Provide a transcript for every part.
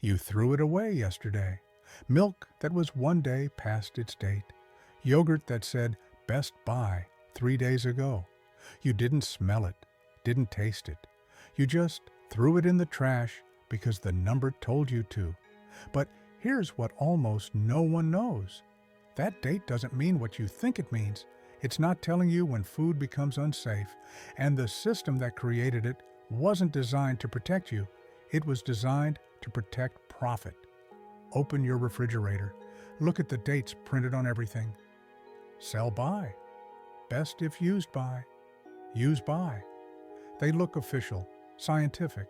You threw it away yesterday. Milk that was one day past its date. Yogurt that said best buy 3 days ago. You didn't smell it, didn't taste it. You just threw it in the trash because the number told you to. But here's what almost no one knows. That date doesn't mean what you think it means. It's not telling you when food becomes unsafe, and the system that created it wasn't designed to protect you. It was designed to protect profit. Open your refrigerator. Look at the dates printed on everything. Sell by. Best if used by. Use by. They look official, scientific,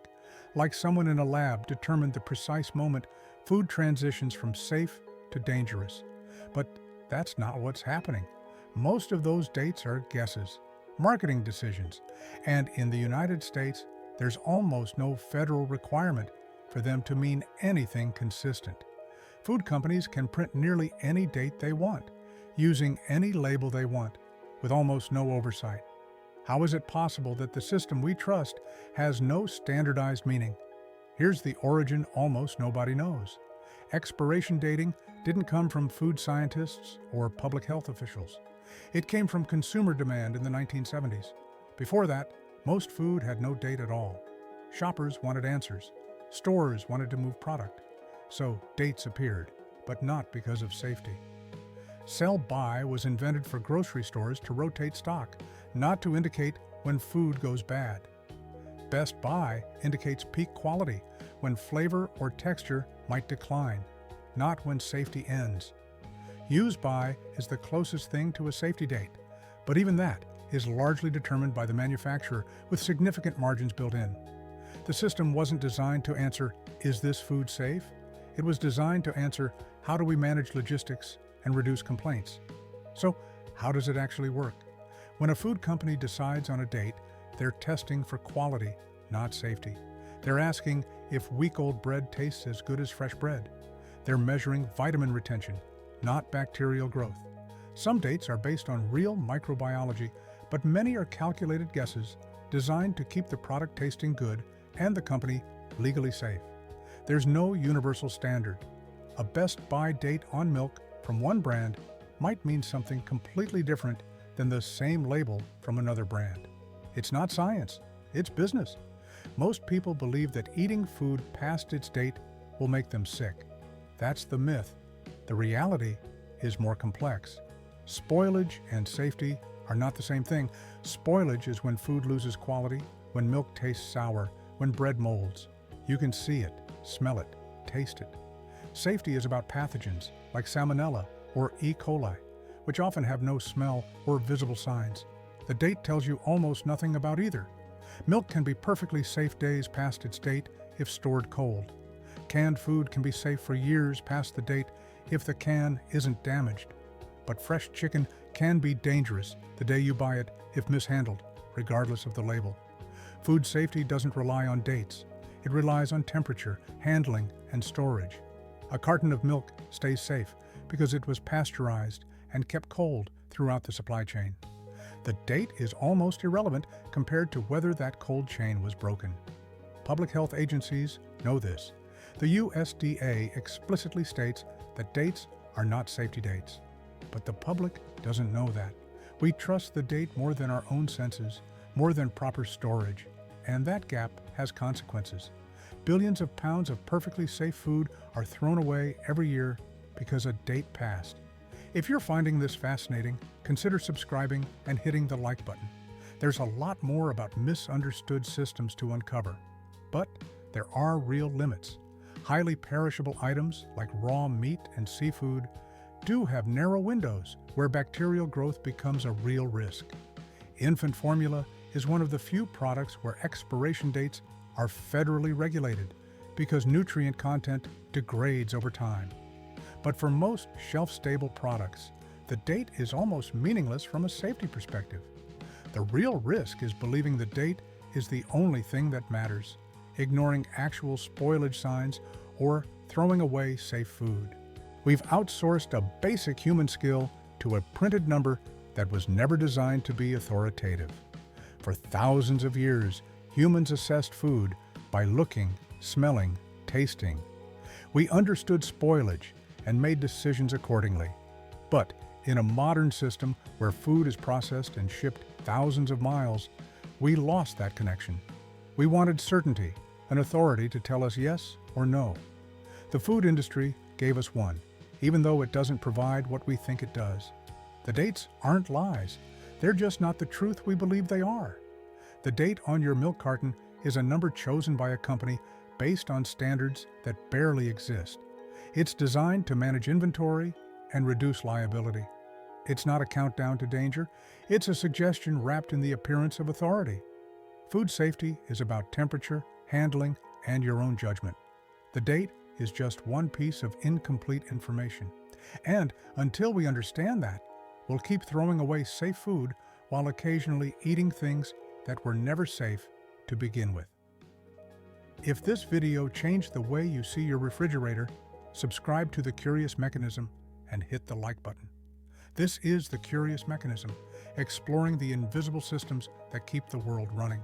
like someone in a lab determined the precise moment food transitions from safe to dangerous. But that's not what's happening. Most of those dates are guesses, marketing decisions, and in the United States, there's almost no federal requirement for them to mean anything consistent. Food companies can print nearly any date they want, using any label they want, with almost no oversight. How is it possible that the system we trust has no standardized meaning? Here's the origin almost nobody knows. Expiration dating didn't come from food scientists or public health officials. It came from consumer demand in the 1970s. Before that, most food had no date at all. Shoppers wanted answers. Stores wanted to move product. So dates appeared, but not because of safety. Sell-by was invented for grocery stores to rotate stock, not to indicate when food goes bad. Best by indicates peak quality, when flavor or texture might decline, not when safety ends. Use by is the closest thing to a safety date, but even that is largely determined by the manufacturer with significant margins built in. The system wasn't designed to answer, is this food safe? It was designed to answer, how do we manage logistics and reduce complaints? So, how does it actually work? When a food company decides on a date, they're testing for quality, not safety. They're asking if week-old bread tastes as good as fresh bread. They're measuring vitamin retention, not bacterial growth. Some dates are based on real microbiology, but many are calculated guesses designed to keep the product tasting good and the company legally safe. There's no universal standard. A best buy date on milk from one brand might mean something completely different than the same label from another brand. It's not science, it's business. Most people believe that eating food past its date will make them sick. That's the myth. The reality is more complex. Spoilage and safety are not the same thing. Spoilage is when food loses quality, when milk tastes sour, when bread molds. You can see it, smell it, taste it. Safety is about pathogens like Salmonella or E. coli, which often have no smell or visible signs. The date tells you almost nothing about either. Milk can be perfectly safe days past its date if stored cold. Canned food can be safe for years past the date if the can isn't damaged. But fresh chicken can be dangerous the day you buy it if mishandled, regardless of the label. Food safety doesn't rely on dates. It relies on temperature, handling, and storage. A carton of milk stays safe because it was pasteurized and kept cold throughout the supply chain. The date is almost irrelevant compared to whether that cold chain was broken. Public health agencies know this. The USDA explicitly states that dates are not safety dates. But the public doesn't know that. We trust the date more than our own senses, more than proper storage, and that gap has consequences. Billions of pounds of perfectly safe food are thrown away every year because a date passed. If you're finding this fascinating, consider subscribing and hitting the like button. There's a lot more about misunderstood systems to uncover. But there are real limits. Highly perishable items like raw meat and seafood do have narrow windows where bacterial growth becomes a real risk. Infant formula is one of the few products where expiration dates are federally regulated because nutrient content degrades over time. But for most shelf-stable products, the date is almost meaningless from a safety perspective. The real risk is believing the date is the only thing that matters, ignoring actual spoilage signs or throwing away safe food. We've outsourced a basic human skill to a printed number that was never designed to be authoritative. For thousands of years, humans assessed food by looking, smelling, tasting. We understood spoilage and made decisions accordingly. But in a modern system where food is processed and shipped thousands of miles, we lost that connection. We wanted certainty, an authority to tell us yes or no. The food industry gave us one, even though it doesn't provide what we think it does. The dates aren't lies. They're just not the truth we believe they are. The date on your milk carton is a number chosen by a company based on standards that barely exist. It's designed to manage inventory and reduce liability. It's not a countdown to danger. It's a suggestion wrapped in the appearance of authority. Food safety is about temperature, handling, and your own judgment. The date is just one piece of incomplete information. And until we understand that, we'll keep throwing away safe food while occasionally eating things that were never safe to begin with. If this video changed the way you see your refrigerator, subscribe to The Curious Mechanism and hit the like button. This is The Curious Mechanism, exploring the invisible systems that keep the world running.